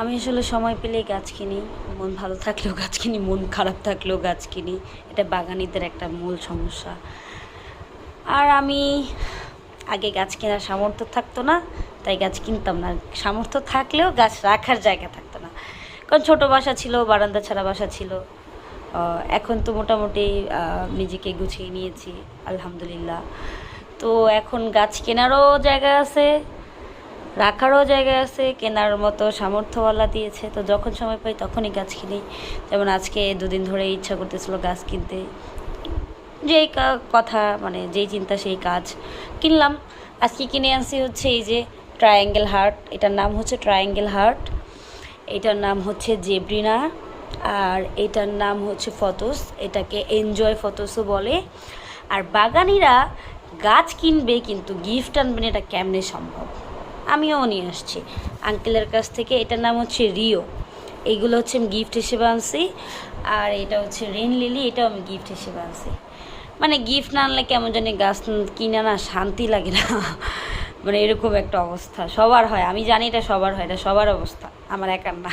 আমি আসলে সময় পেলেই গাছ কিনি। মন ভালো থাকলেও গাছ কিনি, মন খারাপ থাকলেও গাছ কিনি। এটা বাগানীদের একটা মূল সমস্যা। আর আমি আগে গাছ কেনার সামর্থ্য থাকতো না, তাই গাছ কিনতাম না। সামর্থ্য থাকলেও গাছ রাখার জায়গা থাকতো না, কারণ ছোটো বাসা ছিল, বারান্দা ছাড়া বাসা ছিল। এখন তো মোটামুটি নিজেকে গুছিয়ে নিয়েছি, আলহামদুলিল্লাহ। তো এখন গাছ কেনারও জায়গা আছে, রাখারও জায়গা আছে, কেনার মতো সামর্থ্যওয়ালা দিয়েছে। তো যখন সময় পাই তখনই গাছ কিনি। যেমন আজকে দুদিন ধরে ইচ্ছা করতেছিল গাছ কিনতে, যেই কথা মানে যেই চিন্তা সেই কাজ, কিনলাম। আজকে কিনে আনছি হচ্ছে এই যে ট্রায়াঙ্গেল হার্ট। এটার নাম হচ্ছে ট্রায়াঙ্গেল হার্ট, এটার নাম হচ্ছে জেব্রিনা, আর এটার নাম হচ্ছে ফটোস। এটাকে এনজয় ফটোসও বলে। আর বাগানিরা গাছ কিনবে কিন্তু গিফট আনবেন, এটা কেমনে সম্ভব? আমিও নিয়ে আসছি আঙ্কেলের কাছ থেকে। এটার নাম হচ্ছে রিও। এইগুলো হচ্ছে আমি গিফট হিসেবে আনছি। আর এটা হচ্ছে রেন লিলি, এটাও আমি গিফট হিসেবে আনছি। মানে গিফট না আনলে কেমন জানি গাছ কিনে না শান্তি লাগে না। মানে এরকম একটা অবস্থা সবার হয়, আমি জানি এটা সবার হয়, এটা সবার অবস্থা, আমার একার না।